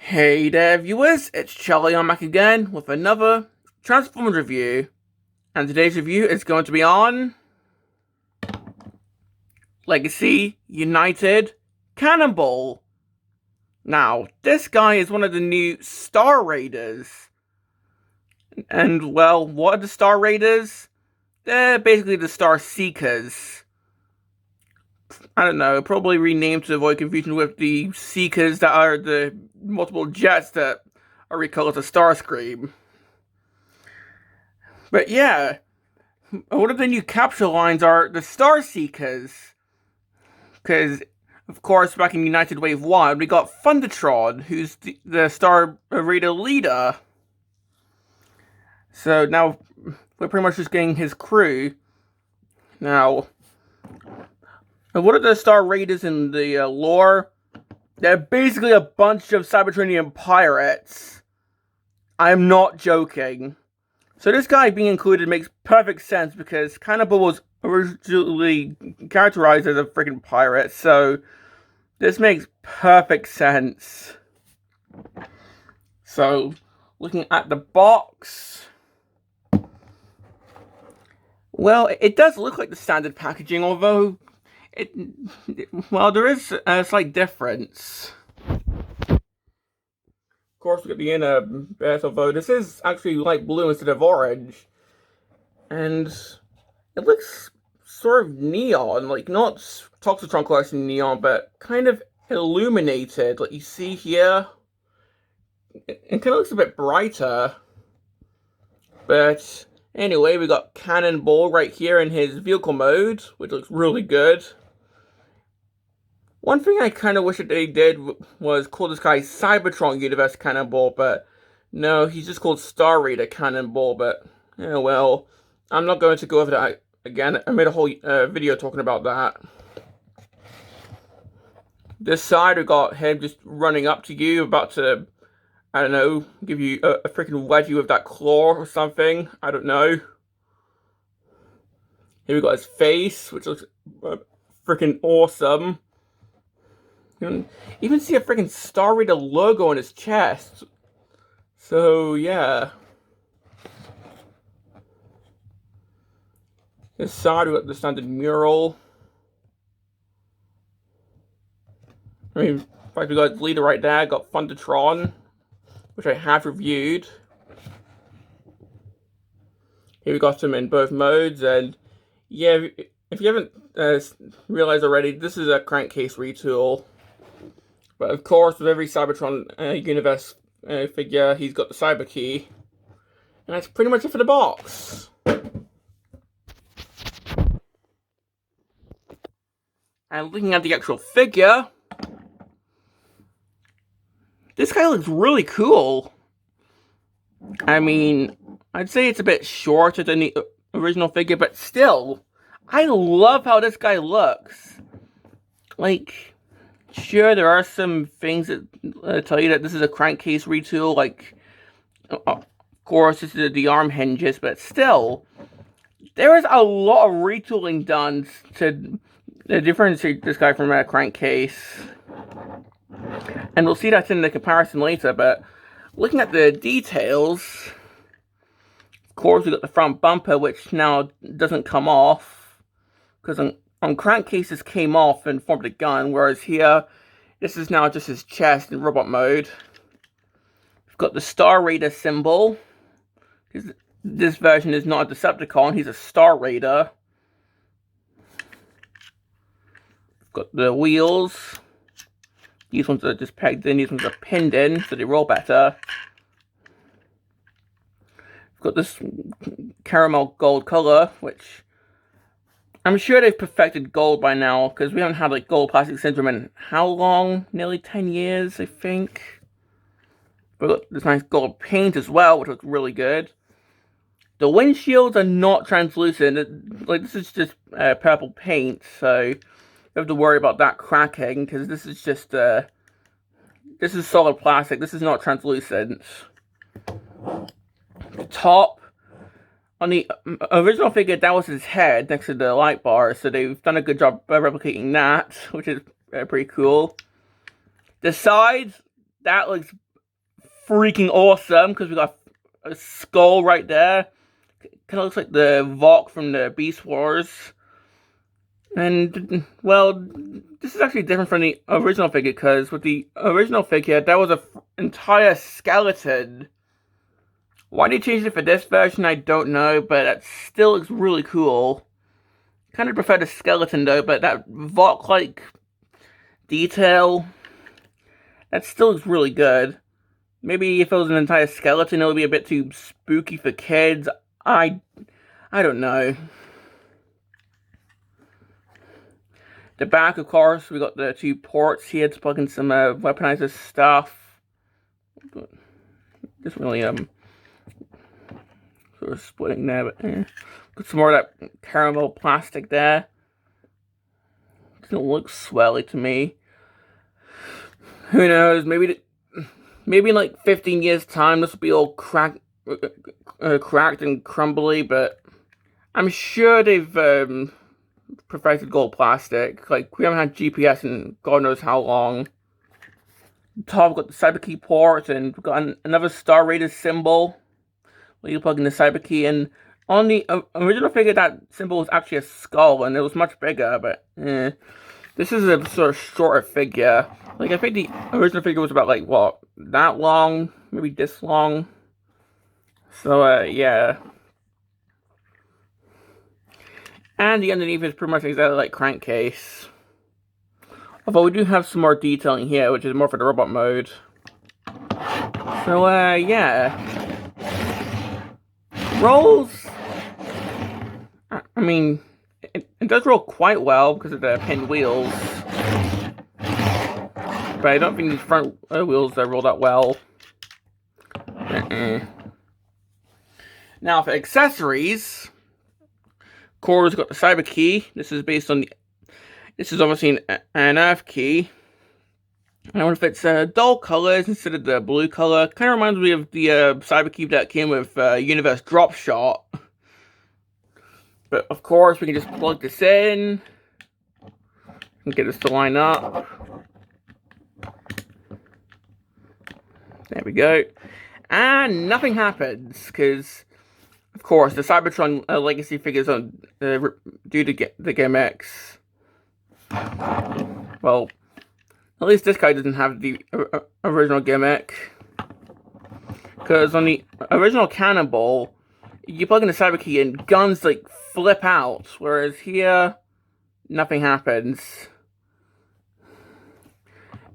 Hey there viewers, it's Charlie on back again with another Transformers review. And today's review is going to be on Legacy United Cannonball. Now, this guy is one of the new Star Raiders. And well, what are the Star Raiders? They're basically the Star Seekers. I don't know, probably renamed to avoid confusion with the Seekers that are the multiple jets that are recalled as Starscream. But yeah, one of the new capture lines are the Star Seekers. Because, of course, back in United Wave 1, we got Thundertron, who's the Star Raider leader. So now, we're pretty much just getting his crew. Now, what are the Star Raiders in the lore? They're basically a bunch of Cybertronian pirates. I'm not joking. So this guy being included makes perfect sense because Cannonball was originally characterized as a freaking pirate, so this makes perfect sense. So, looking at the box, well, it does look like the standard packaging, although there is a slight difference. Of course, we got the inner bit, although this is actually light blue instead of orange. And it looks sort of neon, like not Toxitron collection neon, but kind of illuminated, like you see here. It kind of looks a bit brighter. But anyway, we got Cannonball right here in his vehicle mode, which looks really good. One thing I kind of wish that they did was call this guy Cybertron Universe Cannonball, but no, he's just called Star Raider Cannonball, but yeah, well, I'm not going to go over that again. I made a whole video talking about that. This side, we got him just running up to you, about to, I don't know, give you a freaking wedgie with that claw or something. I don't know. Here we got his face, which looks freaking awesome. You can even see a freaking Star Raider logo on his chest. So, yeah. This side, we got the standard mural. I mean, in fact, we got his leader right there. Got Thundertron, which I have reviewed. Here we got him in both modes, and yeah, if you haven't realized already, this is a crankcase retool. But of course, with every Cybertron universe figure, he's got the Cyber Key. And that's pretty much it for the box. And looking at the actual figure, this guy looks really cool. I mean, I'd say it's a bit shorter than the original figure, but still, I love how this guy looks. Like, sure, there are some things that tell you that this is a crankcase retool, like, of course, this is the arm hinges, but still, there is a lot of retooling done to differentiate this guy from a crankcase. And we'll see that in the comparison later, but looking at the details, of course, we've got the front bumper, which now doesn't come off, because on crankcases came off and formed a gun, whereas here, this is now just his chest in robot mode. We've got the Star Raider symbol. This version is not a Decepticon, he's a Star Raider. We've got the wheels. These ones are just pegged in, these ones are pinned in, so they roll better. We've got this caramel gold color, which I'm sure they've perfected gold by now, because we haven't had like gold plastic syndrome in how long? Nearly 10 years, I think. But look, this nice gold paint as well, which looks really good. The windshields are not translucent. Like, this is just purple paint, so you don't have to worry about that cracking, because this is just this is solid plastic. This is not translucent. The top, on the original figure, that was his head next to the light bar, so they've done a good job replicating that, which is pretty cool. The sides, that looks freaking awesome because we got a skull right there. Kind of looks like the Vok from the Beast Wars. And, well, this is actually different from the original figure, because with the original figure, that was an entire skeleton. Why they changed it for this version, I don't know, but it still looks really cool. Kind of prefer the skeleton, though, but that Vok-like detail, that still looks really good. Maybe if it was an entire skeleton, it would be a bit too spooky for kids. I don't know. The back, of course, we got the 2 ports here to plug in some weaponizer stuff. Just really sort of splitting there, but got some more of that caramel plastic there. Doesn't look swelly to me. Who knows? Maybe in like 15 years' time, this will be all cracked and crumbly. But I'm sure they've perfected gold plastic. Like, we haven't had GPS in God knows how long. Top, we've got the cyber key port, and we've got another Star Raiders symbol where you plug in the cyber key. And on the original figure, that symbol was actually a skull, and it was much bigger. But this is a sort of shorter figure. Like, I think the original figure was about, like, what, that long? Maybe this long? So, yeah. And the underneath is pretty much exactly like crankcase. Although we do have some more detailing here, which is more for the robot mode. So, yeah. Rolls, I mean, it does roll quite well because of the pinned wheels. But I don't think these front wheels roll that well. Now for accessories, Core's got the cyber key. This is based on this is obviously an earth key. I wonder if it's dull colors instead of the blue color. Kind of reminds me of the cyber key that came with Universe Drop Shot. But of course, we can just plug this in and get this to line up. There we go. And nothing happens, because, of course, the Cybertron Legacy figures are due to get the gimmicks. Well, at least this guy doesn't have the original gimmick. Because on the original Cannonball, you plug in the cyber key and guns, like, flip out. Whereas here, nothing happens.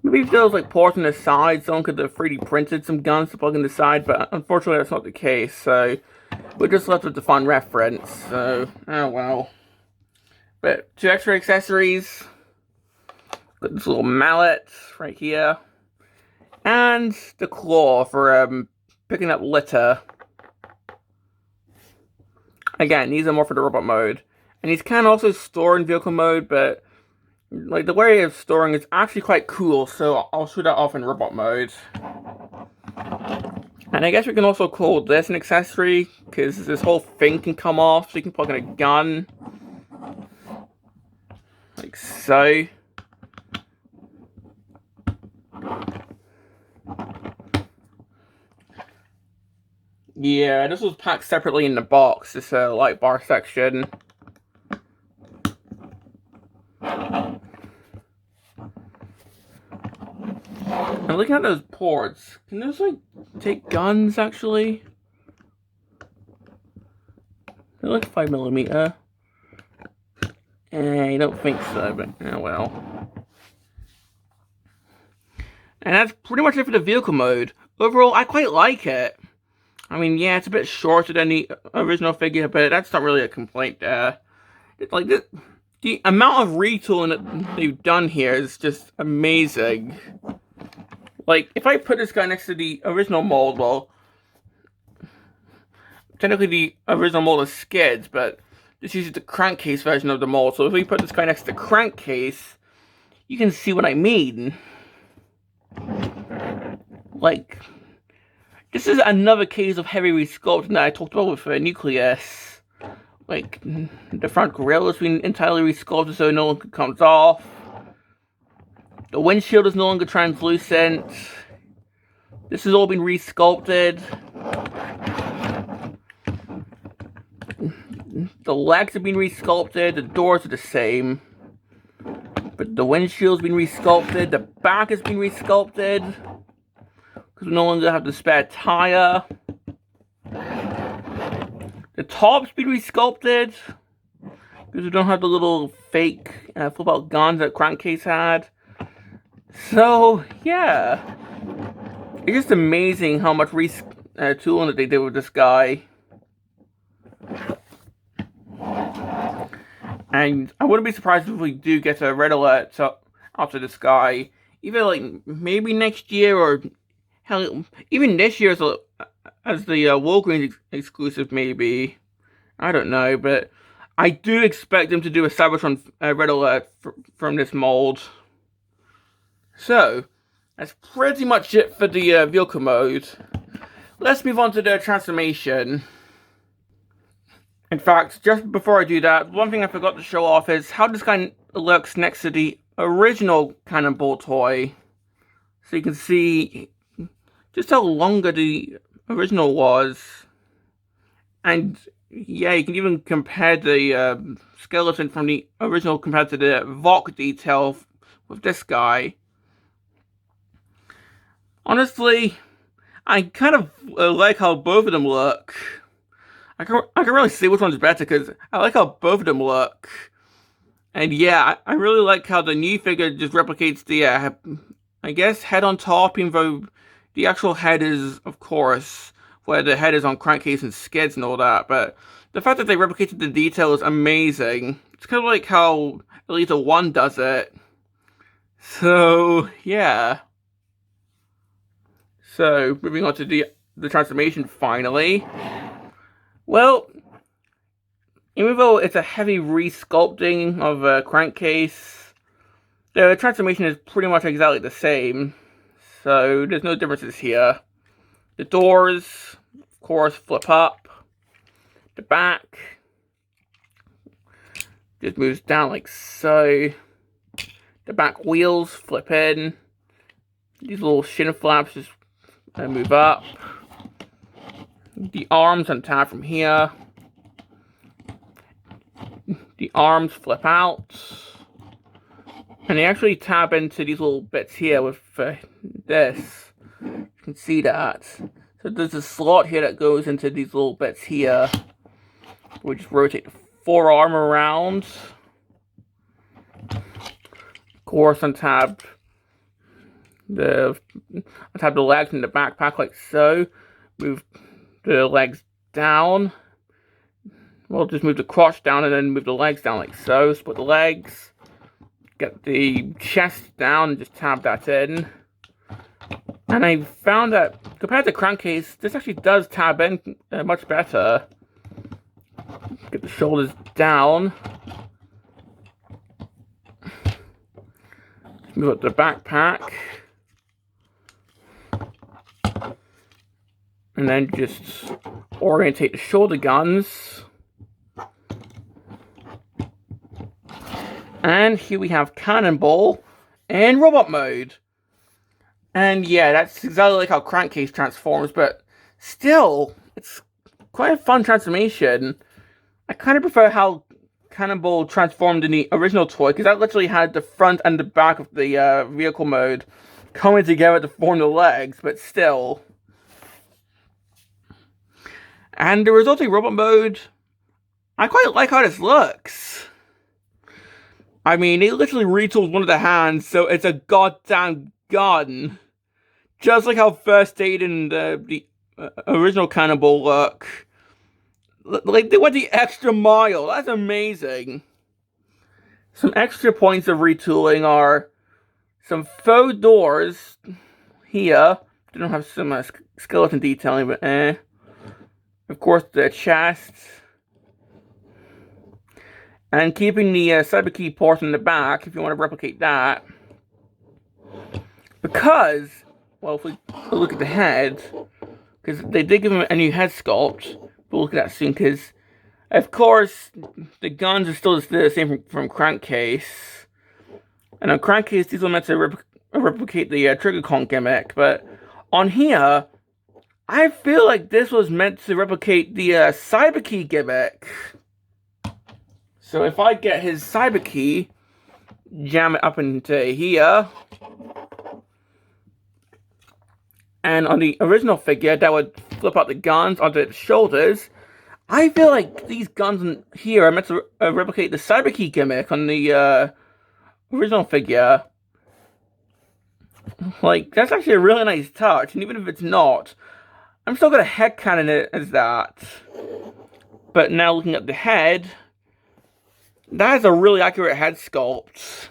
Maybe if there was, like, ports on the side, someone could have 3D printed some guns to plug in the side, but unfortunately that's not the case, so we're just left with the fun reference, so, oh well. But 2 extra accessories. Got this little mallet right here. And the claw for picking up litter. Again, these are more for the robot mode. And these can also store in vehicle mode, but like the way of storing is actually quite cool, so I'll show that off in robot mode. And I guess we can also call this an accessory, because this whole thing can come off, so you can plug in a gun. Like so. Yeah, this was packed separately in the box, this light bar section. And looking at those ports, can those, like, take guns, actually? They're like 5mm. I don't think so, but oh well. And that's pretty much it for the vehicle mode. Overall, I quite like it. I mean, yeah, it's a bit shorter than the original figure, but that's not really a complaint there. Like, the amount of retooling that they've done here is just amazing. Like, if I put this guy next to the original mold, well, technically the original mold is skids, but this uses the crankcase version of the mold. So if we put this guy next to the crankcase, you can see what I mean. Like, this is another case of heavy resculpting that I talked about with Nucleus. Like, the front grille has been entirely resculpted so no longer comes off. The windshield is no longer translucent. This has all been resculpted. The legs have been resculpted. The doors are the same. But the windshield's been resculpted. The back has been resculpted. Because we no longer have the spare tire. The top's been resculpted. Because we don't have the little fake flip-out guns that Crankcase had. So, yeah. It's just amazing how much retooling that they did with this guy. And I wouldn't be surprised if we do get a red alert after this guy. Either like maybe next year or hell, even this year as the Walgreens exclusive maybe. I don't know, but I do expect them to do a Cybertron red alert from this mold. So, that's pretty much it for the vehicle mode. Let's move on to the transformation. In fact, just before I do that, one thing I forgot to show off is how this guy looks next to the original Cannonball toy. So you can see just how longer the original was. And yeah, you can even compare the skeleton from the original compared to the Vok detail with this guy. Honestly, I kind of like how both of them look. I can really see which one's better because I like how both of them look. And yeah, I really like how the new figure just replicates the, I guess, head on top, even though the actual head is, of course, where the head is on Crankcase and skids and all that. But the fact that they replicated the detail is amazing. It's kind of like how Elite 1 does it. So, yeah. So, moving on to the transformation finally. Well, even though it's a heavy resculpting of a Crankcase, the transformation is pretty much exactly the same. So, there's no differences here. The doors, of course, flip up. The back just moves down like so. The back wheels flip in. These little shin flaps just move up. The arms untie from here. The arms flip out. And they actually tab into these little bits here with this. You can see that. So there's a slot here that goes into these little bits here. We just rotate the forearm around. Of course, untab the legs and the backpack like so. Move the legs down. We'll just move the crotch down and then move the legs down like so. Split the legs. Get the chest down and just tab that in. And I found that compared to Crankcase, this actually does tab in much better. Get the shoulders down. Move up the backpack. And then just orientate the shoulder guns. And here we have Cannonball in robot mode. And yeah, that's exactly like how Crankcase transforms, but still, it's quite a fun transformation. I kind of prefer how Cannonball transformed in the original toy, because that literally had the front and the back of the vehicle mode coming together to form the legs, but still. And the resulting robot mode, I quite like how this looks. I mean, they literally retooled one of the hands, so it's a goddamn gun. Just like how First Aid and the original Cannonball look. Like, they went the extra mile. That's amazing. Some extra points of retooling are some faux doors here. They don't have some skeleton detailing, but of course, the chest. And keeping the cyber key port in the back, if you want to replicate that. Because, well, if we look at the head, because they did give him a new head sculpt. We'll look at that soon, because, of course, the guns are still the same from Crankcase. And on Crankcase, these are meant to replicate the Trigger Con gimmick, but on here, I feel like this was meant to replicate the cyber key gimmick. So if I get his cyber key, jam it up into here, and on the original figure, that would flip out the guns onto its shoulders. I feel like these guns here are meant to replicate the cyber key gimmick on the original figure. Like, that's actually a really nice touch, and even if it's not, I'm still gonna headcanon it as that. But now looking at the head, that is a really accurate head sculpt.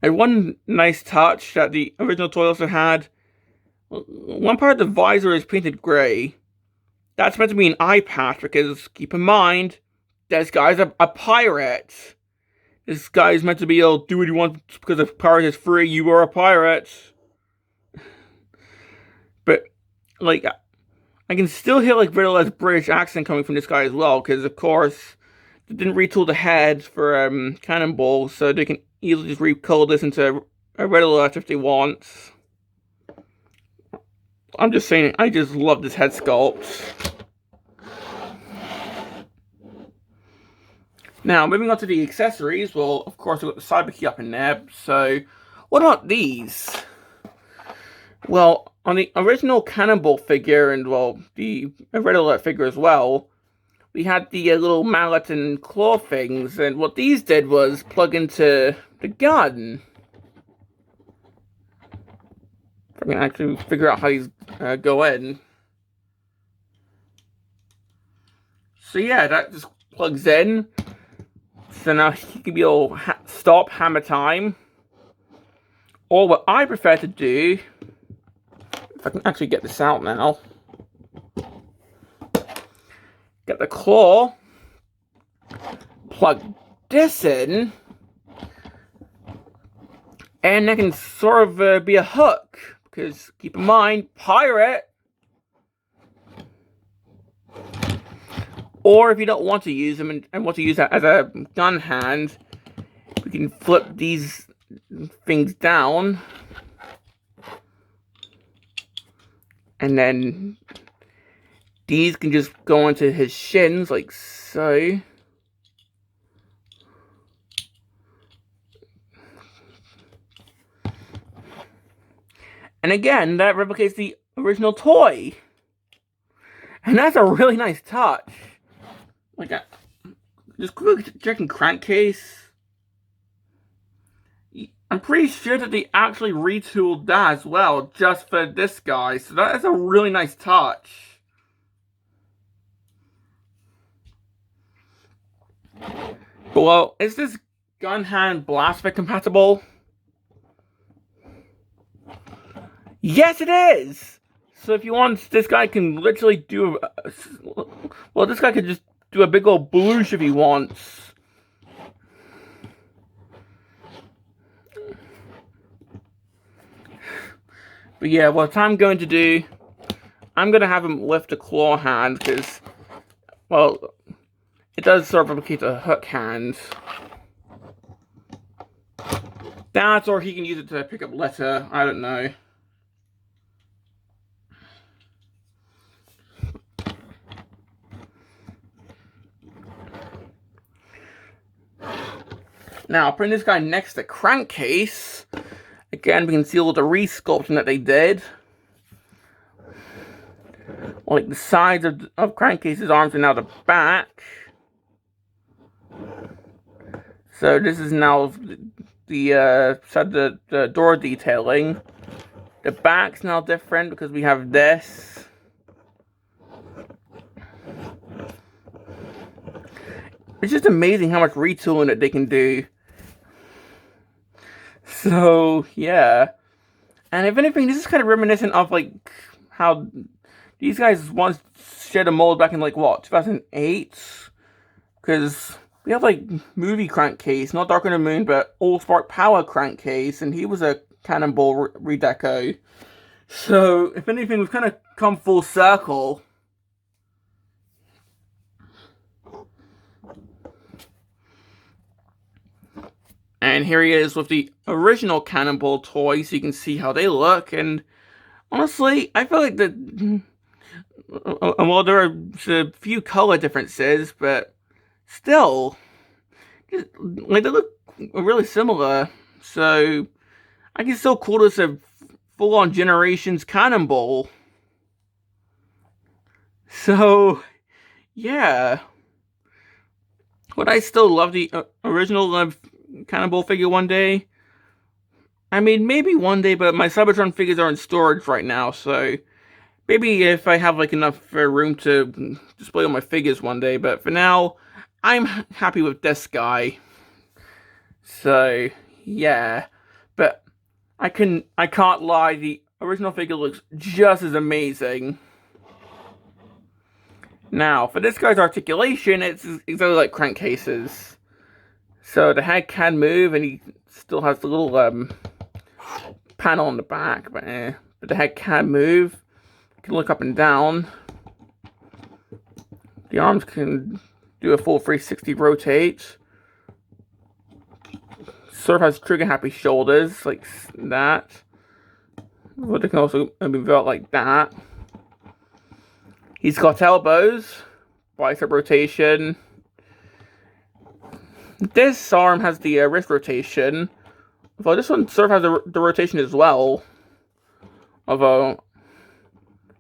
And one nice touch that the original toy also had, one part of the visor is painted grey. That's meant to be an eye patch, because keep in mind, this guy's a pirate. This guy's meant to be able to do what he wants because the pirate is free, you are a pirate. But, like, I can still hear, like, FIDDLE's British accent coming from this guy as well, because, of course, they didn't retool the head for Cannonball, so they can easily just recolor this into a FIDDLE if they want. I'm just saying, I just love this head sculpt. Now, moving on to the accessories, well, of course, we've got the cyber key up in there, so what about these? Well, on the original Cannonball figure, and, well, the FIDDLE figure as well, we had the little mallet and claw things, and what these did was plug into the gun. If I can actually figure out how these go in. So yeah, that just plugs in. So now he can be able to stop hammer time. Or what I prefer to do, if I can actually get this out now, get the claw, plug this in, and that can sort of be a hook. Because, keep in mind, pirate. Or if you don't want to use them and want to use that as a gun hand, we can flip these things down. And then these can just go into his shins, like so. And again, that replicates the original toy. And that's a really nice touch. Like, just quickly checking crankcase. I'm pretty sure that they actually retooled that as well, just for this guy. So that is a really nice touch. But, well, is this gun hand blastback compatible? Yes, it is! So if you want, this guy can literally do, well, this guy could just do a big old bloosh if he wants. But yeah, what I'm going to do, I'm going to have him lift a claw hand, because, well, it does sort of replicate a hook hand. That, or he can use it to pick up litter, I don't know. Now, putting this guy next to Crankcase, again, we can see all the resculpting that they did. Like the sides of Crankcase's arms are now the back. So this is now the door detailing. The back's now different because we have this. It's just amazing how much retooling that they can do. So, yeah. And if anything, this is kind of reminiscent of, like, how these guys once shared a mold back in, like, what, 2008? Because we have, like, movie Crankcase, not Dark on the Moon, but All Spark Power Crankcase, and he was a Cannonball redeco. So, if anything, we've kind of come full circle. And here he is with the original Cannonball toys, so you can see how they look, and Honestly, I feel like well, there are a few color differences, but still, like, they look really similar. So I can still call this a full-on Generations Cannonball. So yeah, would I still love the original Cannonball figure one day? I mean, maybe one day, but my Cybertron figures are in storage right now, so maybe if I have like enough room to display all my figures one day. But for now, I'm happy with this guy. So yeah, but I can't lie, the original figure looks just as amazing. Now, for this guy's articulation, it's exactly like Crankcase's. So the head can move, and he still has the little panel on the back, but the head can move. You can look up and down. The arms can do a full 360 rotate. Sort of has trigger happy shoulders, like that. But they can also move out like that. He's got elbows, bicep rotation. This arm has the wrist rotation. Although this one sort of has the rotation as well. Although,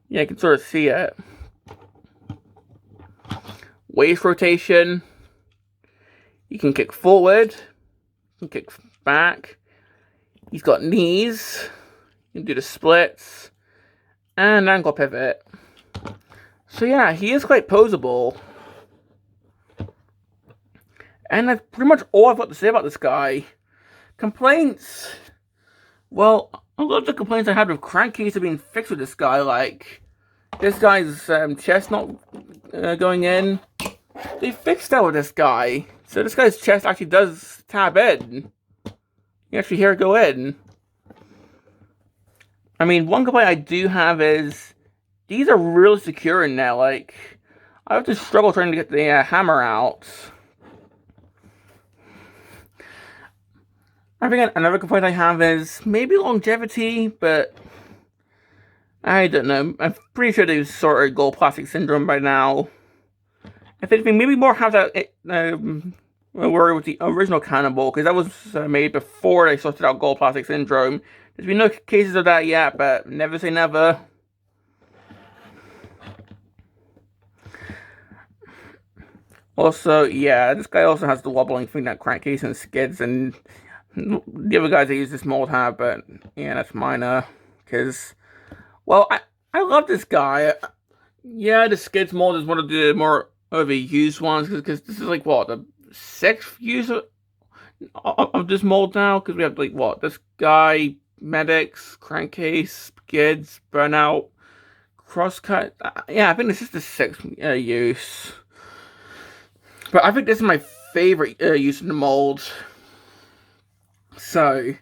yeah, you can sort of see it. Waist rotation. You can kick forward. You can kick back. He's got knees. You can do the splits. And ankle pivot. So yeah, he is quite posable. And that's pretty much all I've got to say about this guy. Complaints? Well, a lot of the complaints I had with Crankcase have been fixed with this guy, like this guy's chest not going in. They fixed that with this guy. So this guy's chest actually does tab in. You actually hear it go in. I mean, one complaint I do have is these are really secure in there. Like, I have to struggle trying to get the hammer out. I think another complaint I have is maybe longevity, but I don't know. I'm pretty sure they've sorted gold plastic syndrome by now. If anything, maybe more have that worry with the original Cannonball, because that was made before they sorted out gold plastic syndrome. There's been no cases of that yet, but never say never. Also, yeah, this guy also has the wobbling thing that Crankcase and Skids and the other guys that use this mold have, but yeah, that's minor. Because, well, I love this guy. Yeah, the Skids mold is one of the more overused ones, because this is like, what, the 6th use of this mold now? Because we have, like, what, this guy, Medics, Crankcase, Skids, Burnout, Crosscut. Yeah, I think this is the 6th use. But I think this is my favorite use of the mold. So,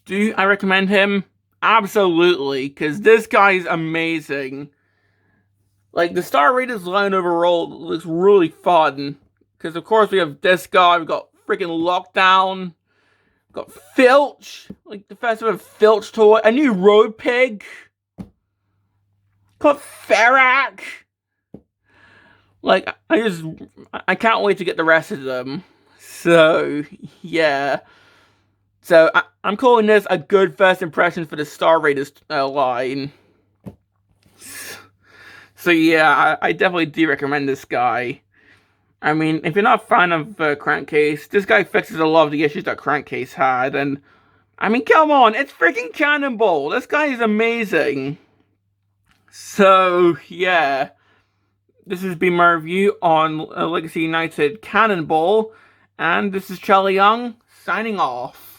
do I recommend him? Absolutely, because this guy is amazing. Like, the Star Raiders line overall looks really fun. Because, of course, we have this guy, we've got freaking Lockdown, we've got Filch, like the first ever Filch toy, a new Road Pig, got Ferrac. Like, I can't wait to get the rest of them. So, yeah. So, I'm calling this a good first impression for the Star Raiders line. So, yeah, I definitely do recommend this guy. I mean, if you're not a fan of Crankcase, this guy fixes a lot of the issues that Crankcase had. And, I mean, come on, it's freaking Cannonball. This guy is amazing. So, yeah. This has been my review on Legacy United Cannonball, and this is Charlie Young, signing off.